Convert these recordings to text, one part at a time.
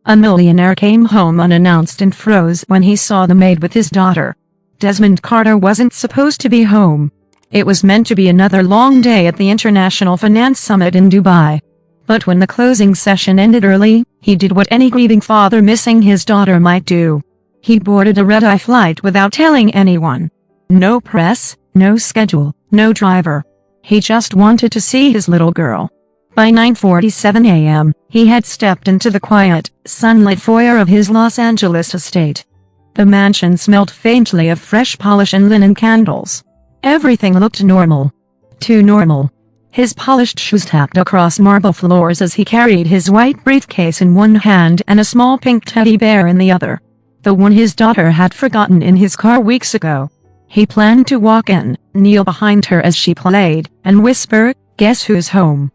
A millionaire came home unannounced and froze when he saw the maid with his daughter. Desmond Carter wasn't supposed to be home. It was meant to be another long day at the International Finance Summit in Dubai. But when the closing session ended early, he did what any grieving father missing his daughter might do. He boarded a red-eye flight without telling anyone. No press, no schedule, no driver. He just wanted to see his little girl. By 9:47 a.m., he had stepped into the quiet, sunlit foyer of his Los Angeles estate. The mansion smelled faintly of fresh polish and linen candles. Everything looked normal. Too normal. His polished shoes tapped across marble floors as he carried his white briefcase in one hand and a small pink teddy bear in the other. The one his daughter had forgotten in his car weeks ago. He planned to walk in, kneel behind her as she played, and whisper, "Guess who's home?"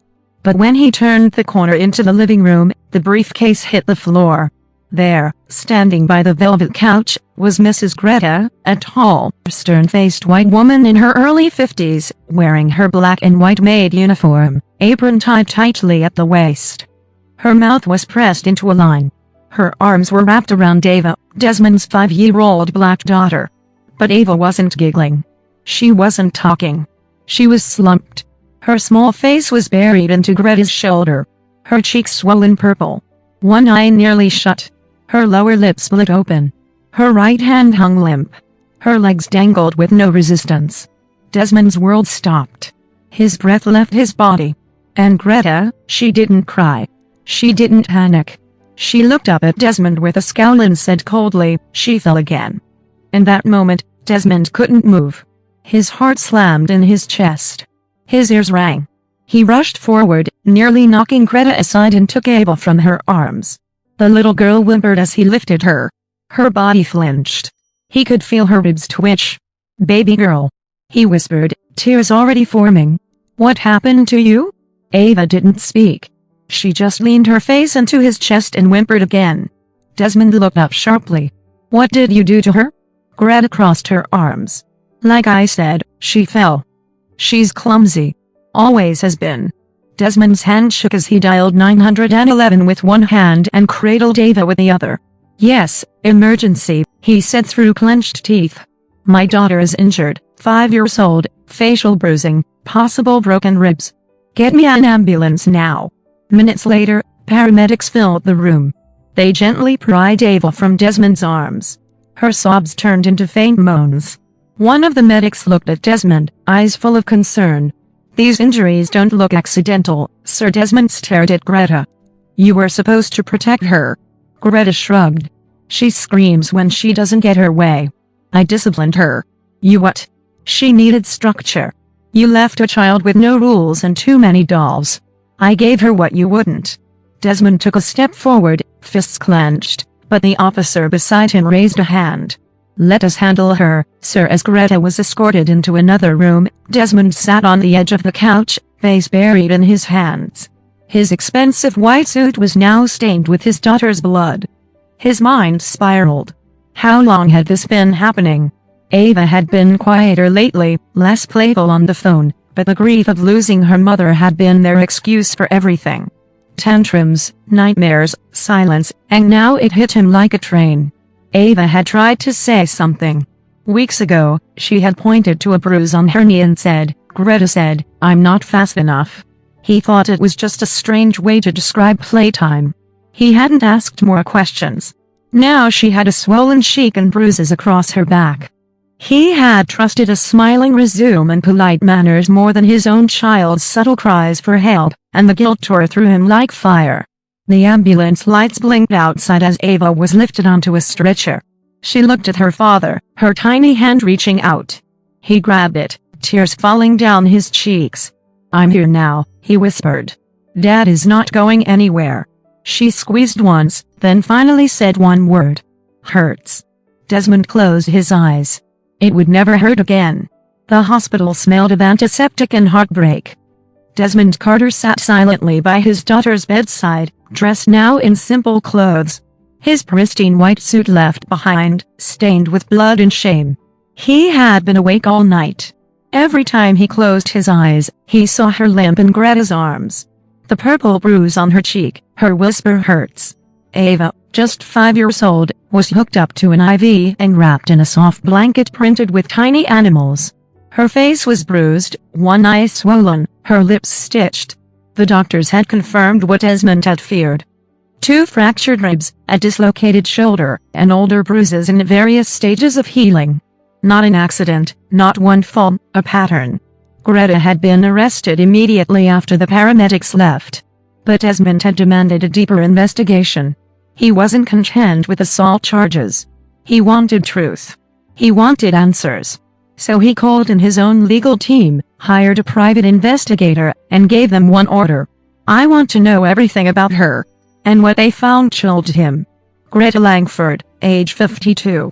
But when he turned the corner into the living room, the briefcase hit the floor. There, standing by the velvet couch, was Mrs. Greta, a tall, stern-faced white woman in her early 50s, wearing her black and white maid uniform, apron tied tightly at the waist. Her mouth was pressed into a line. Her arms were wrapped around Ava, Desmond's 5-year-old black daughter. But Ava wasn't giggling. She wasn't talking. She was slumped. Her small face was buried into Greta's shoulder. Her cheeks swollen purple. One eye nearly shut. Her lower lip split open. Her right hand hung limp. Her legs dangled with no resistance. Desmond's world stopped. His breath left his body. And Greta, she didn't cry. She didn't panic. She looked up at Desmond with a scowl and said coldly, "She fell again." In that moment, Desmond couldn't move. His heart slammed in his chest. His ears rang. He rushed forward, nearly knocking Greta aside and took Ava from her arms. The little girl whimpered as he lifted her. Her body flinched. He could feel her ribs twitch. "Baby girl," he whispered, tears already forming. "What happened to you?" Ava didn't speak. She just leaned her face into his chest and whimpered again. Desmond looked up sharply. "What did you do to her?" Greta crossed her arms. "Like I said, she fell. She's clumsy. Always has been." Desmond's hand shook as he dialed 911 with one hand and cradled Ava with the other. "Yes, emergency," he said through clenched teeth. "My daughter is injured, 5 years old, facial bruising, possible broken ribs. Get me an ambulance now." Minutes later, paramedics filled the room. They gently pried Ava from Desmond's arms. Her sobs turned into faint moans. One of the medics looked at Desmond, eyes full of concern. "These injuries don't look accidental, sir." Desmond stared at Greta. "You were supposed to protect her." Greta shrugged. "She screams when she doesn't get her way. I disciplined her." "You what?" "She needed structure. You left a child with no rules and too many dolls. I gave her what you wouldn't." Desmond took a step forward, fists clenched, but the officer beside him raised a hand. "Let us handle her, sir." As Greta was escorted into another room, Desmond sat on the edge of the couch, face buried in his hands. His expensive white suit was now stained with his daughter's blood. His mind spiraled. How long had this been happening? Ava had been quieter lately, less playful on the phone, but the grief of losing her mother had been their excuse for everything. Tantrums, nightmares, silence, and now it hit him like a train. Ava had tried to say something. Weeks ago, she had pointed to a bruise on her knee and said, "Greta said, I'm not fast enough." He thought it was just a strange way to describe playtime. He hadn't asked more questions. Now she had a swollen cheek and bruises across her back. He had trusted a smiling resume and polite manners more than his own child's subtle cries for help, and the guilt tore through him like fire. The ambulance lights blinked outside as Ava was lifted onto a stretcher. She looked at her father, her tiny hand reaching out. He grabbed it, tears falling down his cheeks. "I'm here now," he whispered. "Dad is not going anywhere." She squeezed once, then finally said one word. "Hurts." Desmond closed his eyes. It would never hurt again. The hospital smelled of antiseptic and heartbreak. Desmond Carter sat silently by his daughter's bedside, dressed now in simple clothes. His pristine white suit left behind, stained with blood and shame. He had been awake all night. Every time he closed his eyes, he saw her limp in Greta's arms. The purple bruise on her cheek, her whisper hurts. Ava, just 5 years old, was hooked up to an IV and wrapped in a soft blanket printed with tiny animals. Her face was bruised, one eye swollen, her lips stitched. The doctors had confirmed what Desmond had feared. 2 fractured ribs, a dislocated shoulder, and older bruises in various stages of healing. Not an accident, not one fall, a pattern. Greta had been arrested immediately after the paramedics left. But Desmond had demanded a deeper investigation. He wasn't content with assault charges. He wanted truth. He wanted answers. So he called in his own legal team, hired a private investigator, and gave them one order. I want to know everything about her. And what they found chilled him. Greta Langford, age 52.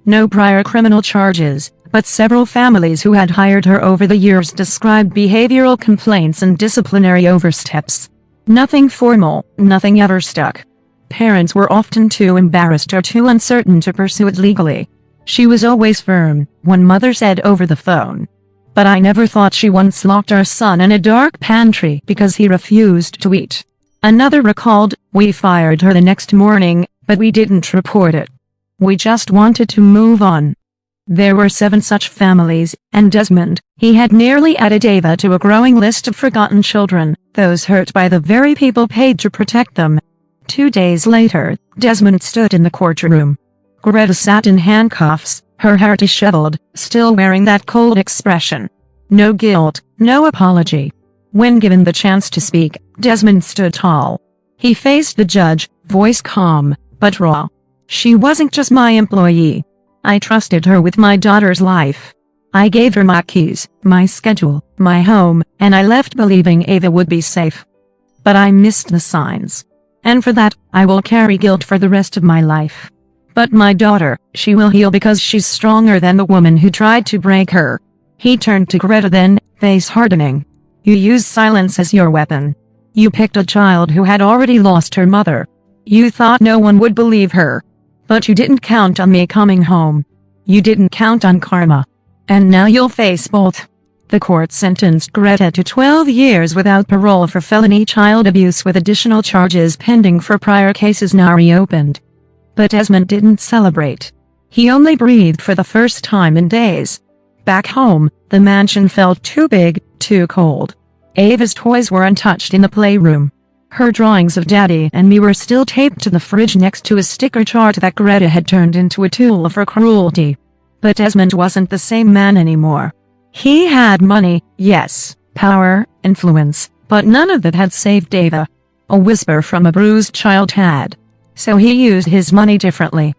No prior criminal charges, but several families who had hired her over the years described behavioral complaints and disciplinary oversteps. Nothing formal, nothing ever stuck. Parents were often too embarrassed or too uncertain to pursue it legally. She was always firm, one mother said over the phone. But I never thought she once locked our son in a dark pantry because he refused to eat. Another recalled, we fired her the next morning, but we didn't report it. We just wanted to move on. There were 7 such families, and Desmond, he had nearly added Ava to a growing list of forgotten children, those hurt by the very people paid to protect them. 2 days later, Desmond stood in the courtroom. Greta sat in handcuffs, her hair disheveled, still wearing that cold expression. No guilt, no apology. When given the chance to speak, Desmond stood tall. He faced the judge, voice calm, but raw. She wasn't just my employee. I trusted her with my daughter's life. I gave her my keys, my schedule, my home, and I left believing Ava would be safe. But I missed the signs. And for that, I will carry guilt for the rest of my life. But my daughter, she will heal because she's stronger than the woman who tried to break her. He turned to Greta then, face hardening. You used silence as your weapon. You picked a child who had already lost her mother. You thought no one would believe her. But you didn't count on me coming home. You didn't count on karma. And now you'll face both. The court sentenced Greta to 12 years without parole for felony child abuse with additional charges pending for prior cases now reopened. But Desmond didn't celebrate. He only breathed for the first time in days. Back home, the mansion felt too big, too cold. Ava's toys were untouched in the playroom. Her drawings of Daddy and me were still taped to the fridge next to a sticker chart that Greta had turned into a tool for cruelty. But Desmond wasn't the same man anymore. He had money, yes, power, influence, but none of that had saved Ava. A whisper from a bruised child had. So he used his money differently.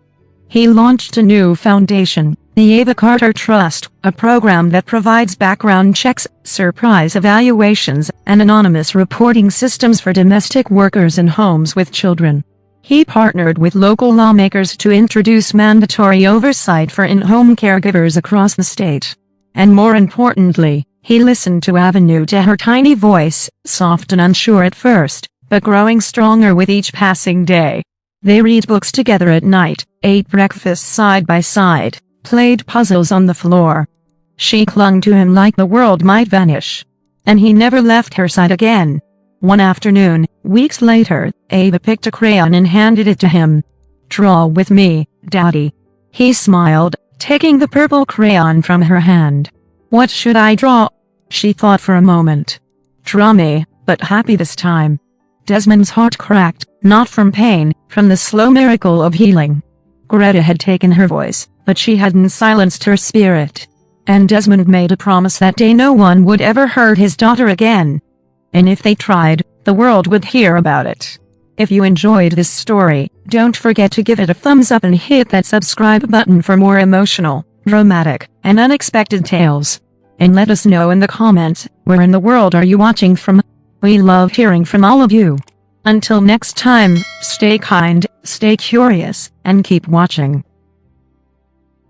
He launched a new foundation, the Ava Carter Trust, a program that provides background checks, surprise evaluations, and anonymous reporting systems for domestic workers in homes with children. He partnered with local lawmakers to introduce mandatory oversight for in-home caregivers across the state. And more importantly, he listened to Avenue to her tiny voice, soft and unsure at first, but growing stronger with each passing day. They read books together at night, ate breakfast side by side, played puzzles on the floor. She clung to him like the world might vanish. And he never left her side again. One afternoon, weeks later, Ava picked a crayon and handed it to him. "Draw with me, Daddy." He smiled, taking the purple crayon from her hand. "What should I draw?" She thought for a moment. "Draw me, but happy this time." Desmond's heart cracked, not from pain, from the slow miracle of healing. Greta had taken her voice, but she hadn't silenced her spirit. And Desmond made a promise that day no one would ever hurt his daughter again. And if they tried, the world would hear about it. If you enjoyed this story, don't forget to give it a thumbs up and hit that subscribe button for more emotional, dramatic, and unexpected tales. And let us know in the comments, where in the world are you watching from? We love hearing from all of you. Until next time, stay kind, stay curious, and keep watching.